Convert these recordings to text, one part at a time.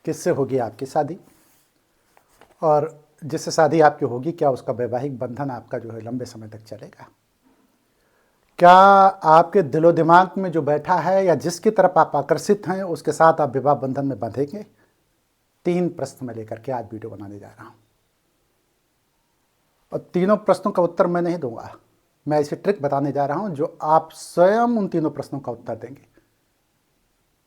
किससे होगी आपकी शादी, और जिससे शादी आपकी होगी क्या उसका वैवाहिक बंधन आपका जो है लंबे समय तक चलेगा। क्या आपके दिलो दिमाग में जो बैठा है या जिसकी तरफ आप आकर्षित हैं उसके साथ आप विवाह बंधन में बंधेंगे। 3 प्रश्न मैं लेकर के आज वीडियो बनाने जा रहा हूं, और तीनों प्रश्नों का उत्तर मैं नहीं दूंगा, मैं ऐसी ट्रिक बताने जा रहा हूं जो आप स्वयं उन तीनों प्रश्नों का उत्तर देंगे।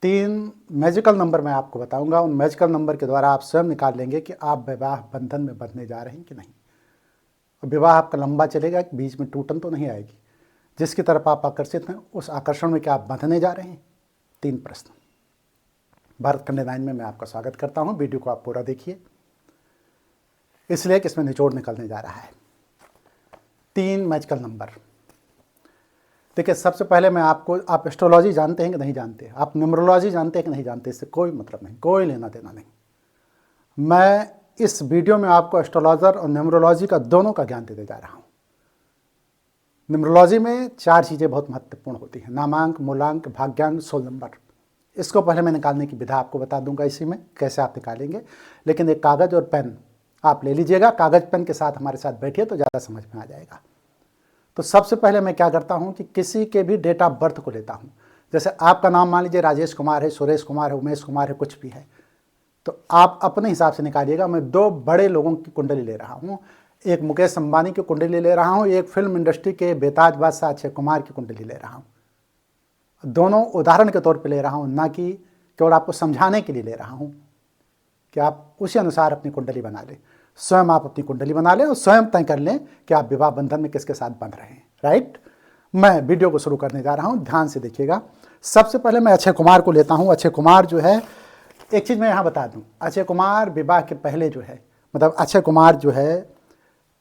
3 मैजिकल नंबर मैं आपको बताऊंगा, उन मैजिकल नंबर के द्वारा आप स्वयं निकाल लेंगे कि आप विवाह बंधन में बंधने जा रहे हैं कि नहीं, और विवाह आपका लंबा चलेगा, बीच में टूटन तो नहीं आएगी। जिसकी तरफ आप आकर्षित हैं उस आकर्षण में क्या आप बंधने जा रहे हैं। 3 प्रश्न। भारत कन्या 9 में मैं आपका स्वागत करता हूं। वीडियो को आप पूरा देखिए, इसलिए कि इसमें निचोड़ निकलने जा रहा है। 3 मैजिकल नंबर। देखिए, सबसे पहले मैं आपको, आप एस्ट्रोलॉजी जानते हैं कि नहीं जानते, आप न्यूमरोलॉजी जानते हैं कि नहीं जानते, इससे कोई मतलब नहीं, कोई लेना देना नहीं। मैं इस वीडियो में आपको एस्ट्रोलॉजर और न्यूमरोलॉजी का दोनों का ज्ञान देने जा रहा हूं। न्यूमरोलॉजी में 4 चीज़ें बहुत महत्वपूर्ण होती हैं, नामांक, मूलांक, भाग्यांक, सोल नंबर। इसको पहले मैं निकालने की विधा आपको बता दूंगा, इसी में कैसे आप निकालेंगे। लेकिन एक कागज़ और पेन आप ले लीजिएगा, कागज़ पेन के साथ हमारे साथ बैठिए तो ज़्यादा समझ में आ जाएगा। तो सबसे पहले मैं क्या करता हूं कि किसी के भी डेट ऑफ बर्थ को लेता हूं। जैसे आपका नाम मान लीजिए राजेश कुमार है, सुरेश कुमार है, उमेश कुमार है, कुछ भी है, तो आप अपने हिसाब से निकालिएगा। मैं 2 बड़े लोगों की कुंडली ले रहा हूं, एक मुकेश अंबानी की कुंडली ले रहा हूं, एक फिल्म इंडस्ट्री के बेताज बादशाह अक्षय कुमार की कुंडली ले रहा हूं। दोनों उदाहरण के तौर पे ले रहा हूं, ना कि केवल आपको समझाने के लिए ले रहा हूं कि आप उसी अनुसार अपनी कुंडली बना लें। स्वयं आप अपनी कुंडली बना लें और स्वयं तय कर लें कि आप विवाह बंधन में किसके साथ बंध रहे हैं। राइट, मैं वीडियो को शुरू करने जा रहा हूं, ध्यान से देखिएगा। सबसे पहले मैं अक्षय कुमार को लेता हूं। अक्षय कुमार जो है, एक चीज़ मैं यहाँ बता दूं, अक्षय कुमार विवाह के पहले जो है, मतलब अक्षय कुमार जो है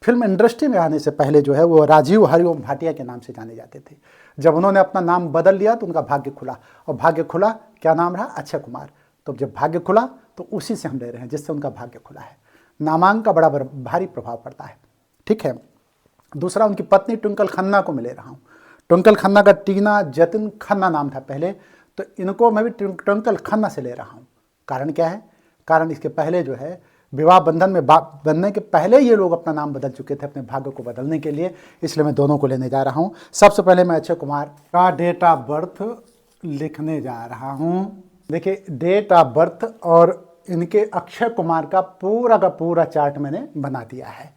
फिल्म इंडस्ट्री में आने से पहले जो है वो राजीव हरिओम भाटिया के नाम से जाने जाते थे। जब उन्होंने अपना नाम बदल लिया तो उनका भाग्य खुला, और भाग्य खुला, क्या नाम रहा, अक्षय कुमार। तो जब भाग्य खुला तो उसी से हम ले रहे हैं जिससे उनका भाग्य खुला है। नामांक का बड़ा भारी प्रभाव पड़ता है, ठीक है। दूसरा, उनकी पत्नी ट्विंकल खन्ना को मैं ले रहा हूँ। ट्विंकल खन्ना का टीना जतिन खन्ना नाम था पहले, तो इनको मैं भी ट्विंकल खन्ना से ले रहा हूँ। कारण क्या है, कारण इसके पहले जो है विवाह बंधन में बनने के पहले ये लोग अपना नाम बदल चुके थे अपने भाग्य को बदलने के लिए, इसलिए मैं दोनों को लेने जा रहा हूँ। सबसे पहले मैं अक्षय कुमार का डेट ऑफ बर्थ लिखने जा रहा हूँ। देखिए, डेट ऑफ बर्थ और इनके अक्षय कुमार का पूरा चार्ट मैंने बना दिया है।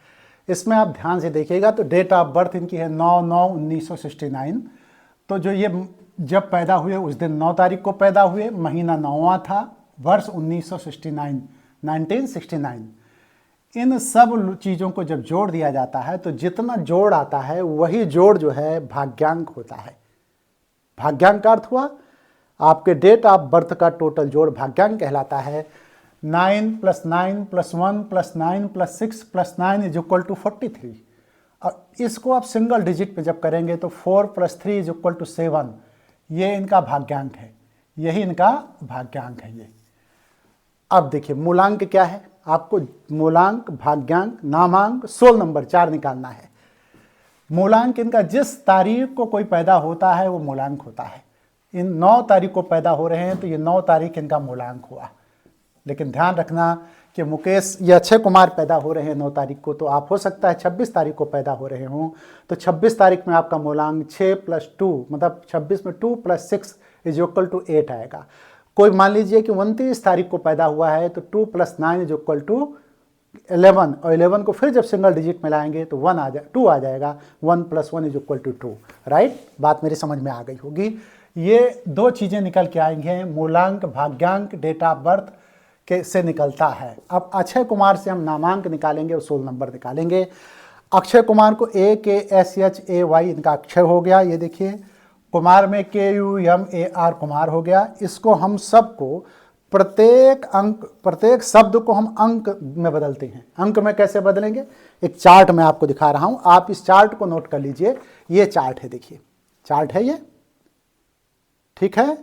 इसमें आप ध्यान से देखिएगा तो डेट ऑफ बर्थ इनकी है 9/9/1969। तो जो ये जब पैदा हुए उस दिन 9 तारीख को पैदा हुए, महीना 9वां था, वर्ष 1969। इन सब चीज़ों को जब जोड़ दिया जाता है तो जितना जोड़ आता है वही जोड़ जो है भाग्यांक होता है। भाग्यांक का अर्थ हुआ आपके डेट ऑफ बर्थ का टोटल जोड़ भाग्यांक कहलाता है। 9 + 9 + 1 + 9 + 6 + 9 = 43। और इसको आप सिंगल डिजिट पे जब करेंगे तो 4 + 3 = 7। ये इनका भाग्यांक है, यही इनका भाग्यांक है ये। अब देखिए मूलांक क्या है, आपको मूलांक, भाग्यांक, नामांक, सोल नंबर 4 निकालना है। मूलांक इनका जिस तारीख को कोई पैदा होता है वो मूलांक होता है। इन 9 तारीख को पैदा हो रहे हैं तो ये 9 तारीख इनका मूलांक हुआ। लेकिन ध्यान रखना कि मुकेश या अक्षय कुमार पैदा हो रहे हैं 9 तारीख को, तो आप हो सकता है 26 तारीख को पैदा हो रहे हों, तो 26 तारीख में आपका मूलांक 6 + 2, मतलब 26 में 2 + 6 = 8 आएगा। कोई मान लीजिए कि 29 तारीख को पैदा हुआ है तो 2 + 9 = 11, और 11 को फिर जब सिंगल डिजिट में लाएंगे तो 2 आ जाएगा। 1 + 1 = 2। राइट, बात मेरी समझ में आ गई होगी। ये 2 चीज़ें निकल के आएंगे, मूलांक, भाग्यांक, डेट ऑफ बर्थ के से निकलता है। अब अक्षय कुमार से हम नामांक निकालेंगे और सोल नंबर निकालेंगे। अक्षय कुमार को AKSHAY इनका अक्षय हो गया, ये देखिए। कुमार में KUMAR कुमार हो गया। इसको हम सबको प्रत्येक शब्द को हम अंक में बदलते हैं। अंक में कैसे बदलेंगे, एक चार्ट मैं आपको दिखा रहा हूं, आप इस चार्ट को नोट कर लीजिए। ये चार्ट है, देखिए चार्ट है ये, ठीक है।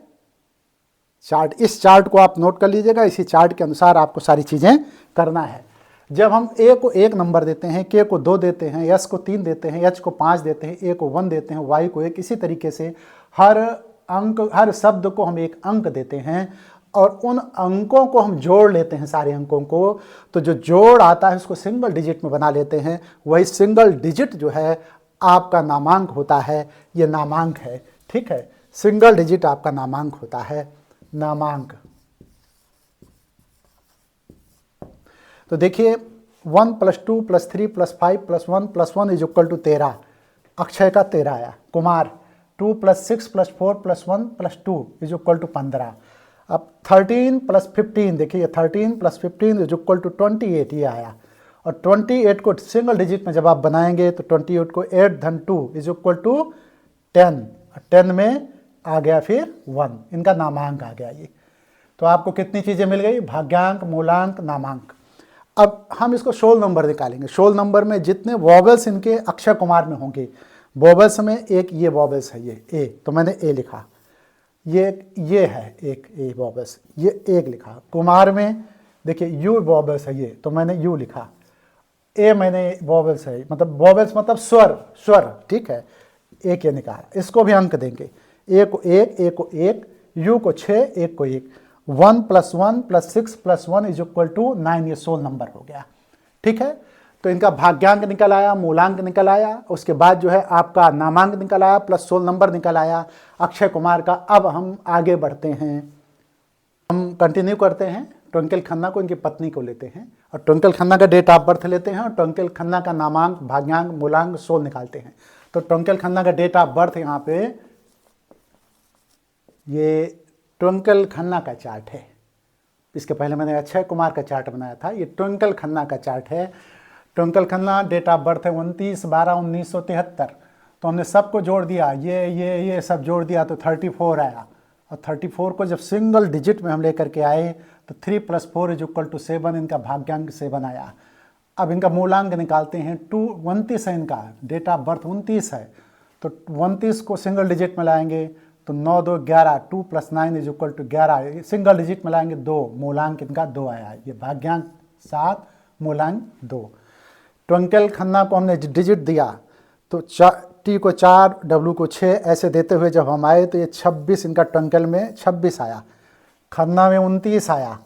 चार्ट, इस चार्ट को आप नोट कर लीजिएगा। इसी चार्ट के अनुसार आपको सारी चीजें करना है। जब हम A को 1 नंबर देते हैं, K को 2 देते हैं, S को 3 देते हैं, H को 5 देते हैं, A को 1 देते हैं, Y को 1, इसी तरीके से हर अंक, हर शब्द को हम एक अंक देते हैं और उन अंकों को हम जोड़ लेते हैं, सारे अंकों को, तो जो जोड़ आता है उसको सिंगल डिजिट में बना लेते हैं। वही सिंगल डिजिट जो है आपका नामांक होता है, ये नामांक है। ठीक है, सिंगल डिजिट आपका नामांक होता है, नामांक। तो देखिए 1 + 2 + 3 + 5 + 1 + 1 = 13, अक्षय का 13 आया। कुमार 2 + 6 + 4 + 1 + 2 = 15। अब 13 + 15, देखिए 13 + 15 = 28, ये आया। और 28 को सिंगल डिजिट में जब आप बनाएंगे तो 28 को 8 + 2 = 10, 10 में आ गया फिर 1, इनका नामांक आ गया ये। तो आपको कितनी चीज़ें मिल गई, भाग्यांक, मूलांक, नामांक। अब हम इसको शोल नंबर निकालेंगे। शोल नंबर में जितने वॉवेल्स इनके अक्षय कुमार में होंगे, वॉवेल्स में एक ये वॉवेल्स है, ये ए, तो मैंने ए लिखा। ये है एक ए वॉवेल्स, ये एक लिखा। कुमार में देखिए यू वॉवेल्स है ये, तो मैंने यू लिखा। ए मैंने वॉवेल्स है, मतलब वॉवेल्स मतलब स्वर, स्वर। ठीक है, एक ये निकाला, इसको भी अंक देंगे। ए को 1, यू को 6, एक को 1। 1 + 1 + 6 + 1 = 9, ये शोल नंबर हो गया। ठीक है, तो इनका भाग्यांक निकल आया, मूलांक निकल आया, उसके बाद जो है आपका नामांक निकल आया प्लस शोल नंबर निकल आया अक्षय कुमार का। अब हम आगे बढ़ते हैं, हम कंटिन्यू करते हैं। ट्विंकल खन्ना को, इनकी पत्नी को लेते हैं और ट्विंकल खन्ना का डेट ऑफ बर्थ लेते हैं और ट्विंकल खन्ना का नामांक, भाग्यांक, मूलांक, शोल निकालते हैं। तो ट्विंकल खन्ना का डेट ऑफ बर्थ यहाँ पे, ये ट्विंकल खन्ना का चार्ट है। इसके पहले मैंने अक्षय कुमार का चार्ट बनाया था, ये ट्विंकल खन्ना का चार्ट है। Twinkle Khanna date of birth है 29/12/1973। तो हमने सबको जोड़ दिया, ये सब जोड़ दिया तो 34 आया। और 34 को जब सिंगल डिजिट में हम लेकर के आए तो 3 + 4 = 7, इनका भाग्यांक 7 आया। अब इनका मूलांक निकालते हैं। 29 है इनका, डेट ऑफ बर्थ 29 है, तो 29 को सिंगल डिजिट में लाएंगे तो 9 2 11, 2 + 9 = 11, सिंगल डिजिट में लाएंगे 2, मूलांक इनका 2 आया। ये भाग्यांक 7, मूलांक 2। ट्विंकल खन्ना को हमने डिजिट दिया तो टी को 4, डब्ल्यू को 6, ऐसे देते हुए जब हम आए तो ये 26 इनका ट्विंकल में 26 आया, खन्ना में 29 आया।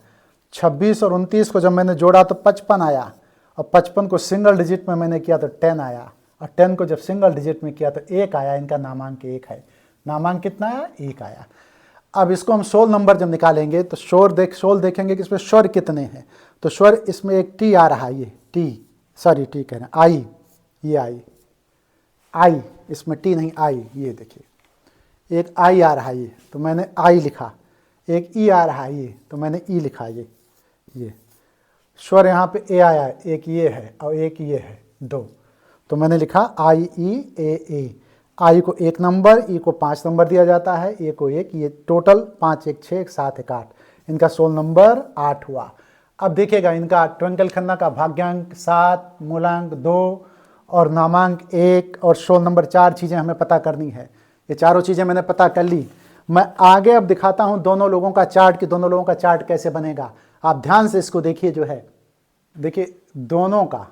26 और 29 को जब मैंने जोड़ा तो 55 आया, और 55 को सिंगल डिजिट में मैंने किया तो 10 आया, और 10 को जब सिंगल डिजिट में किया तो 1 आया। इनका नामांक 1 है। नामांक कितना आया, 1 आया। अब इसको हम शोल नंबर जब निकालेंगे तो शोल देखेंगे कि इसमें स्वर कितने हैं। तो स्वर इसमें एक टी आ रहा है, ये टी, सॉरी टी कह रहे हैं, आई, ये आई, इसमें टी नहीं, आई, ये देखिए एक आई आ रहा है ये, तो मैंने आई लिखा। एक ई आ रहा है ये, तो मैंने ई लिखा। ये स्वर यहाँ पे ए आया है, एक ये है और एक ये है, 2, तो मैंने लिखा आई ई ए। आई को 1 नंबर, ई को 5 नंबर दिया जाता है, ए को 1, ये टोटल 5 1 6 1 7 1 8, इनका शोल नंबर 8 हुआ। अब देखिएगा इनका ट्विंकल खन्ना का भाग्यांक 7, मूलांक 2 और नामांक 1 और शोल नंबर 4 चीज़ें हमें पता करनी है। ये चारों चीज़ें मैंने पता कर ली। मैं आगे अब दिखाता हूँ दोनों लोगों का चार्ट, कि दोनों लोगों का चार्ट कैसे बनेगा। आप ध्यान से इसको देखिए, जो है देखिए दोनों का,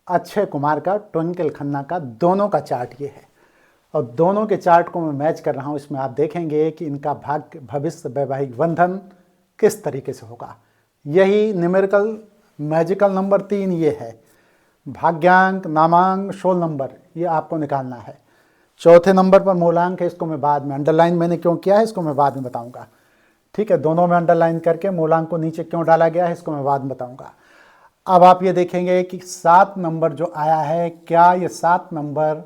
अक्षय कुमार का, ट्विंकल खन्ना का, दोनों का चार्ट ये है, और दोनों के चार्ट को मैं मैच कर रहा हूँ। इसमें आप देखेंगे कि इनका भाग्य, भविष्य, वैवाहिक बंधन किस तरीके से होगा। यही न्यूमेरिकल मैजिकल नंबर 3 ये है, भाग्यांक, नामांक, शोल नंबर, ये आपको निकालना है। चौथे नंबर पर मूलांक है, इसको मैं बाद में, अंडरलाइन मैंने क्यों किया है इसको मैं बाद में बताऊंगा। ठीक है, दोनों में अंडरलाइन करके मूलांक को नीचे क्यों डाला गया है इसको मैं बाद में बताऊंगा। अब आप ये देखेंगे कि 7 नंबर जो आया है, क्या ये 7 नंबर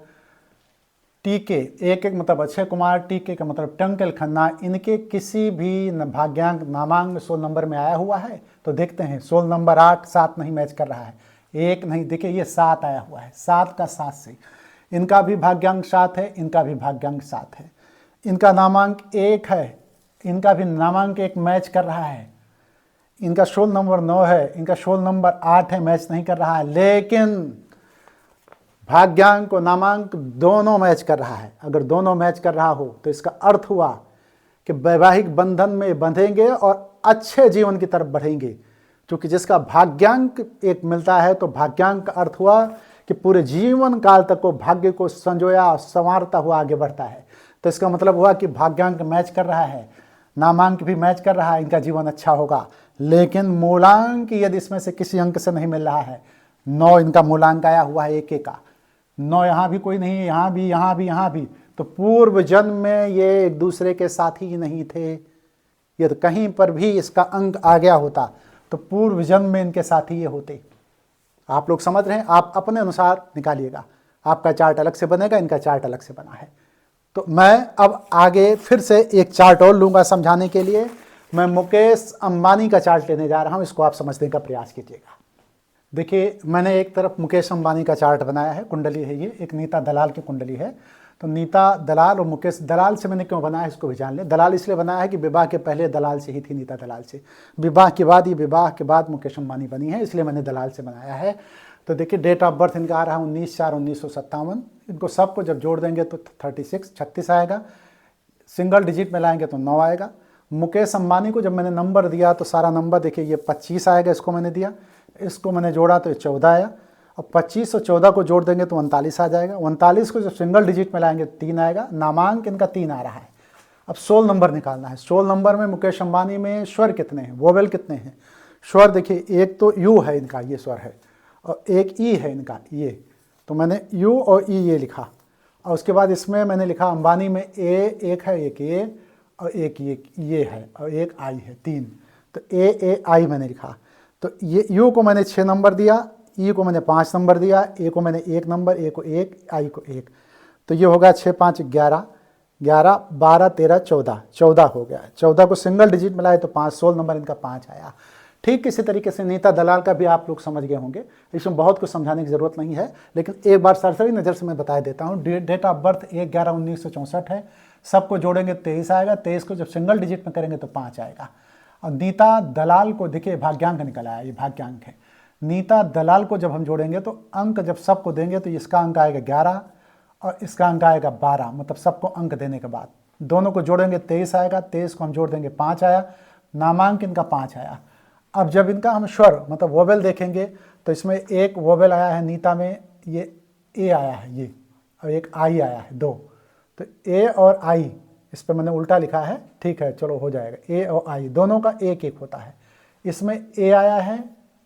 टीके, एक मतलब अक्षय कुमार, टीके का मतलब ट्विंकल खन्ना, इनके किसी भी भाग्यांक, नामांक, शोल नंबर में आया हुआ है? तो देखते हैं। शोल नंबर 8, 7 नहीं मैच कर रहा है, 1 नहीं, देखिए ये 7 आया हुआ है, 7 का 7 से इनका भी भाग्यांक 7 है, इनका भी भाग्यांक 7 है। इनका नामांक 1 है, इनका भी नामांक 1 मैच कर रहा है। इनका शोल नंबर 9 है, इनका शोल नंबर 8 है, मैच नहीं कर रहा है। लेकिन भाग्यांक और नामांक दोनों मैच कर रहा है। अगर दोनों मैच कर रहा हो तो इसका अर्थ हुआ कि वैवाहिक बंधन में बंधेंगे और अच्छे जीवन की तरफ बढ़ेंगे। क्योंकि जिसका भाग्यांक 1 मिलता है तो भाग्यांक का अर्थ हुआ कि पूरे जीवन काल तक वो भाग्य को संजोया और संवारता हुआ आगे बढ़ता है। तो इसका मतलब हुआ कि भाग्यांक मैच कर रहा है, नामांक भी मैच कर रहा है, इनका जीवन अच्छा होगा। लेकिन मूलांक यदि इसमें से किसी अंक से नहीं मिल रहा है, 9 इनका मूलांक आया हुआ है एक का, 9 यहाँ भी कोई नहीं है, यहाँ भी, यहाँ भी, यहाँ भी, तो पूर्व जन्म में ये एक दूसरे के साथी ही नहीं थे। यदि कहीं पर भी इसका अंक आ गया होता तो पूर्व जन्म में इनके साथी ये होते। आप लोग समझ रहे हैं, आप अपने अनुसार निकालिएगा, आपका चार्ट अलग से बनेगा, इनका चार्ट अलग से बना है। तो मैं अब आगे फिर से एक चार्ट और लूँगा समझाने के लिए। मैं मुकेश अंबानी का चार्ट लेने जा रहा हूँ, इसको आप समझने का प्रयास कीजिएगा। देखिए, मैंने एक तरफ मुकेश अंबानी का चार्ट बनाया है, कुंडली है ये, एक नीता दलाल की कुंडली है। तो नीता दलाल और मुकेश दलाल से मैंने क्यों बनाया इसको भी जान लें। दलाल इसलिए बनाया है कि विवाह के पहले दलाल से ही थी, नीता दलाल से। विवाह के बाद, ये विवाह के बाद मुकेश अंबानी बनी है, इसलिए मैंने दलाल से बनाया है। तो देखिए, डेट ऑफ बर्थ इनका आ रहा है 19/4/1957। इनको सबको जब जोड़ देंगे तो 36 आएगा। सिंगल डिजिट में लाएंगे तो 9 आएगा। मुकेश अंबानी को जब मैंने नंबर दिया तो सारा नंबर देखिए, ये 25 आएगा, इसको मैंने दिया, इसको मैंने जोड़ा तो ये 14 आया। अब 25 और 14 को जोड़ देंगे तो 39 आ जाएगा। 39 को जब सिंगल डिजिट में लाएंगे 3 आएगा। नामांक इनका 3 आ रहा है। अब 16 नंबर निकालना है। 16 नंबर में मुकेश अंबानी में स्वर कितने हैं, वोवेल कितने हैं। स्वर देखिए, एक तो यू है इनका, ये स्वर है, और एक ई है इनका, ये। तो मैंने यू और ई ये लिखा, और उसके बाद इसमें मैंने लिखा अंबानी में एक है, एक ए और एक ये है, और एक आई है, 3। तो ए आई मैंने लिखा। तो ये यू को मैंने 6 नंबर दिया, ई को मैंने 5 नंबर दिया, ए को मैंने 1 नंबर, ए को 1, आई को 1। तो ये होगा 6 5 11, 11 12 13 14, 14 हो गया। 14 को सिंगल डिजिट मिलाए तो 5, 16 नंबर इनका 5 आया। ठीक इसी तरीके से नीता दलाल का भी आप लोग समझ गए होंगे, इसमें बहुत कुछ समझाने की ज़रूरत नहीं है, लेकिन एक बार सरसरी नज़र से मैं बता देता हूँ। डेट ऑफ बर्थ 1/11/1964 है। सबको जोड़ेंगे 23 आएगा। 23 को जब सिंगल डिजिट में करेंगे तो 5 आएगा। और नीता दलाल को देखिए, भाग्यांक निकल आया, ये भाग्यांक है। नीता दलाल को जब हम जोड़ेंगे तो अंक जब सबको देंगे तो इसका अंक आएगा 11 और इसका अंक आएगा 12, मतलब सबको अंक देने के बाद दोनों को जोड़ेंगे 23 आएगा। 23 को हम जोड़ देंगे 5 आया। नामांक इनका 5 आया। अब जब इनका हम स्वर मतलब वोवेल देखेंगे तो इसमें एक वोवेल आया है नीता में, ये ए आया है ये, और एक आई आया है 2। तो ए और आई, इस पर मैंने उल्टा लिखा है, ठीक है, चलो हो जाएगा। ए और आई दोनों का एक एक होता है। इसमें ए आया है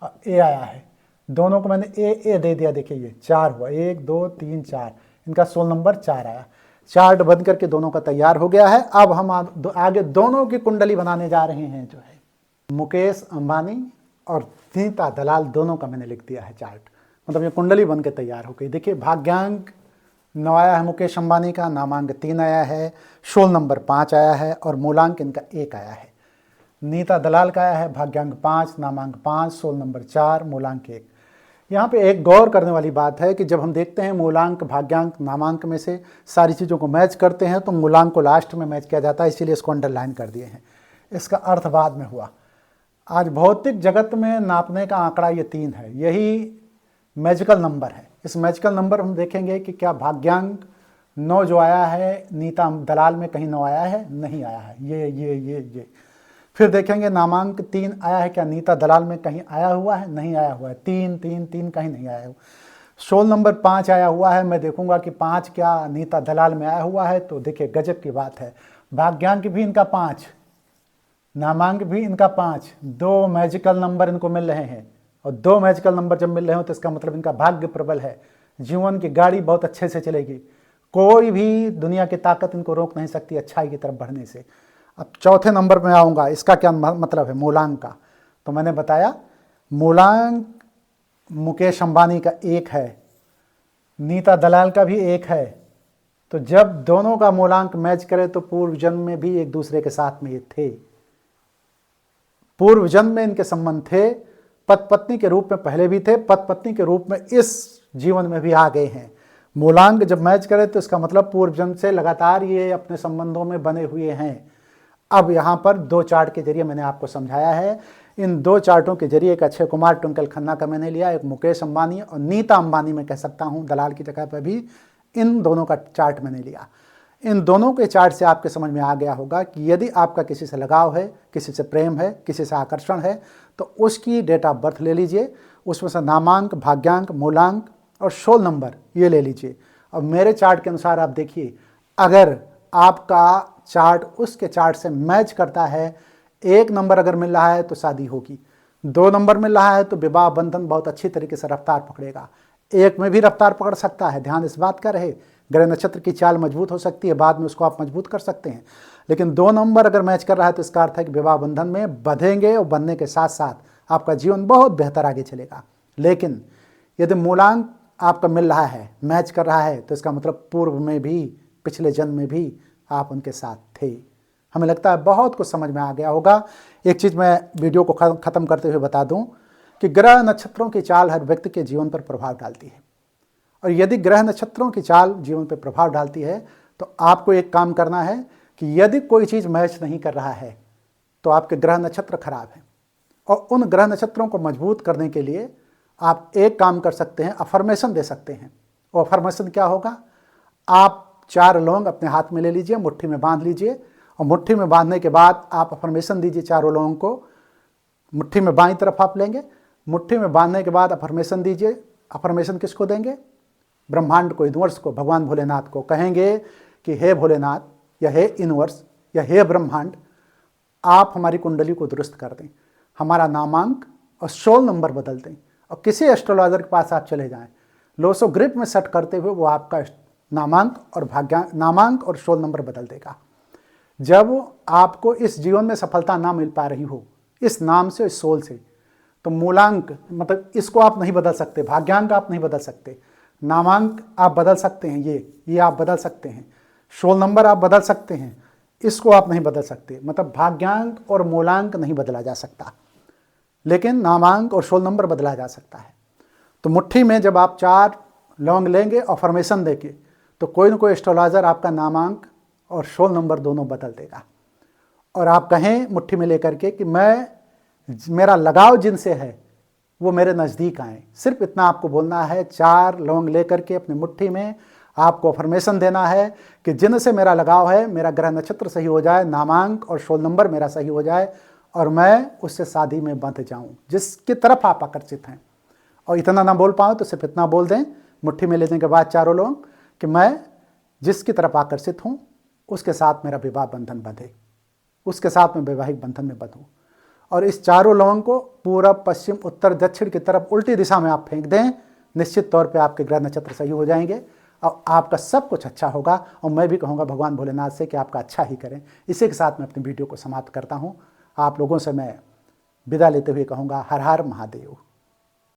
और ए आया है, दोनों को मैंने ए दे दिया। देखिए ये 4 हुआ, 1 2 3 4, इनका 16 नंबर 4 आया। चार्ट बन करके दोनों का तैयार हो गया है। अब हम आगे दोनों की कुंडली बनाने जा रहे हैं, जो है मुकेश अंबानी और नीता दलाल दोनों का मैंने लिख दिया है चार्ट, मतलब ये कुंडली बन के तैयार हो गई। देखिए, भाग्यांक 9 आया है मुकेश अंबानी का, नामांक 3 आया है, 16 नंबर 5 आया है और मूलांक इनका 1 आया है। नीता दलाल का आया है भाग्यांक 5, नामांक 5, 16 नंबर 4, मूलांक 1। यहाँ पे एक गौर करने वाली बात है कि जब हम देखते हैं मूलांक भाग्यांक नामांक में से सारी चीज़ों को मैच करते हैं तो मूलांक को लास्ट में मैच किया जाता है, इसीलिए इसको अंडरलाइन कर दिए हैं। इसका अर्थ बाद में हुआ। आज भौतिक जगत में नापने का आंकड़ा ये 3 है, यही मैजिकल नंबर है। इस मैजिकल नंबर हम देखेंगे कि क्या भाग्यांक 9 जो आया है नीता दलाल में कहीं 9 आया है, नहीं आया है, ये। फिर देखेंगे नामांक 3 आया है, क्या नीता दलाल में कहीं आया हुआ है, नहीं आया हुआ है, 3 3 3 कहीं नहीं आया हुआ। 16 नंबर 5 आया हुआ है, मैं देखूंगा कि 5 क्या नीता दलाल में आया हुआ है, तो देखिए गजब की बात है। भाग्यांक भी इनका 5, नामांक भी इनका 5, 2 मैजिकल नंबर इनको मिल रहे हैं, और 2 मैजिकल नंबर जब मिल रहे हो तो इसका मतलब इनका भाग्य प्रबल है, जीवन की गाड़ी बहुत अच्छे से चलेगी, कोई भी दुनिया की ताकत इनको रोक नहीं सकती अच्छाई की तरफ बढ़ने से। अब चौथे नंबर में आऊँगा, इसका क्या मतलब है मूलांक का। तो मैंने बताया मूलांक मुकेश अंबानी का 1 है, नीता दलाल का भी 1 है। तो जब दोनों का मूलांक मैच करे तो पूर्व जन्म में भी एक दूसरे के साथ में ये थे, पूर्व जन्म में इनके संबंध थे, पति पत्नी के रूप में पहले भी थे, पति पत्नी के रूप में इस जीवन में भी आ गए हैं। मूलांक जब मैच करे तो इसका मतलब पूर्व जन्म से लगातार ये अपने संबंधों में बने हुए हैं। अब यहाँ पर 2 चार्ट के जरिए मैंने आपको समझाया है। इन 2 चार्टों के जरिए एक अक्षय कुमार ट्विंकल खन्ना का मैंने लिया, एक मुकेश अंबानी और नीता अंबानी में कह सकता हूँ दलाल की जगह पर भी इन दोनों का चार्ट मैंने लिया। इन दोनों के चार्ट से आपके समझ में आ गया होगा कि यदि आपका किसी से लगाव है, किसी से प्रेम है, किसी से आकर्षण है, तो उसकी डेट ऑफ बर्थ ले लीजिए, उसमें से नामांक, भाग्यांक, मूलांक और 16 नंबर ये ले लीजिए। और मेरे चार्ट के अनुसार आप देखिए, अगर आपका चार्ट उसके चार्ट से मैच करता है, 1 नंबर अगर मिल रहा है तो शादी होगी, 2 नंबर मिल रहा है तो विवाह बंधन बहुत अच्छी तरीके से रफ्तार पकड़ेगा, 1 में भी रफ्तार पकड़ सकता है। ध्यान इस बात का रहे, ग्रह नक्षत्र की चाल मजबूत हो सकती है, बाद में उसको आप मजबूत कर सकते हैं, लेकिन 2 नंबर अगर मैच कर रहा है तो इसका अर्थ है कि विवाह बंधन में बंधेंगे और बनने के साथ साथ आपका जीवन बहुत बेहतर आगे चलेगा। लेकिन यदि मूलांक आपका मिल रहा है, मैच कर रहा है, तो इसका मतलब पूर्व में भी, पिछले जन्म में भी आप उनके साथ थे। हमें लगता है बहुत कुछ समझ में आ गया होगा। एक चीज़ मैं वीडियो को ख़त्म करते हुए बता दूं कि ग्रह नक्षत्रों की चाल हर व्यक्ति के जीवन पर प्रभाव डालती है, और यदि ग्रह नक्षत्रों की चाल जीवन पर प्रभाव डालती है तो आपको एक काम करना है कि यदि कोई चीज़ मैच नहीं कर रहा है तो आपके ग्रह नक्षत्र खराब हैं, और उन ग्रह नक्षत्रों को मजबूत करने के लिए आप एक काम कर सकते हैं, अफर्मेशन दे सकते हैं। और अफर्मेशन क्या होगा, आप 4 लौंग अपने हाथ में ले लीजिए, मुट्ठी में बांध लीजिए, और मुट्ठी में बांधने के बाद आप अफर्मेशन दीजिए। 4 लौंग को मुट्ठी में बाईं तरफ आप लेंगे, मुट्ठी में बांधने के बाद अफर्मेशन दीजिए। अफर्मेशन किसको देंगे, ब्रह्मांड को, यूनिवर्स को, भगवान भोलेनाथ को कहेंगे कि हे भोलेनाथ, या हे यूनिवर्स, या हे ब्रह्मांड, आप हमारी कुंडली को दुरुस्त कर दें, हमारा नामांक और 16 नंबर बदल दें। और किसी एस्ट्रोलॉजर के पास आप चले जाएं, लोसो ग्रिप में सेट करते हुए वो आपका नामांक और 16 नंबर बदल देगा। जब आपको इस जीवन में सफलता ना मिल पा रही हो इस नाम से, इस सोल से, तो मूलांक मतलब इसको आप नहीं बदल सकते, भाग्यांक आप नहीं बदल सकते, नामांक आप बदल सकते हैं, ये आप बदल सकते हैं, 16 नंबर आप बदल सकते हैं, इसको आप नहीं बदल सकते। मतलब भाग्यांक और मूलांक नहीं बदला जा सकता, लेकिन नामांक और 16 नंबर बदला जा सकता है। तो मुट्ठी में जब आप 4 लौंग लेंगे और फॉर्मेशन देके, तो कोई ना कोई एस्ट्रोलॉजर आपका नामांक और 16 नंबर दोनों बदल देगा। और आप कहें मुट्ठी में लेकर के कि मेरा लगाव जिनसे है वो मेरे नज़दीक आए, सिर्फ इतना आपको बोलना है। 4 लौंग लेकर के अपनी मुट्ठी में आपको अफर्मेशन देना है कि जिनसे मेरा लगाव है, मेरा ग्रह नक्षत्र सही हो जाए, नामांक और 16 नंबर मेरा सही हो जाए, और मैं उससे शादी में बंध जाऊं जिसकी तरफ आप आकर्षित हैं। और इतना ना बोल पाऊँ तो सिर्फ इतना बोल दें मुट्ठी में लेने के बाद 4 लोग कि मैं जिसकी तरफ आकर्षित हूँ उसके साथ मेरा विवाह बंधन बंधे, उसके साथ मैं वैवाहिक बंधन में बंधूँ। और इस 4 लौंग को पूरब, पश्चिम, उत्तर, दक्षिण की तरफ उल्टी दिशा में आप फेंक दें, निश्चित तौर पे आपके ग्रह नक्षत्र सही हो जाएंगे और आपका सब कुछ अच्छा होगा। और मैं भी कहूँगा भगवान भोलेनाथ से कि आपका अच्छा ही करें। इसी के साथ मैं अपनी वीडियो को समाप्त करता हूँ। आप लोगों से मैं विदा लेते हुए कहूँगा, हर हर महादेव।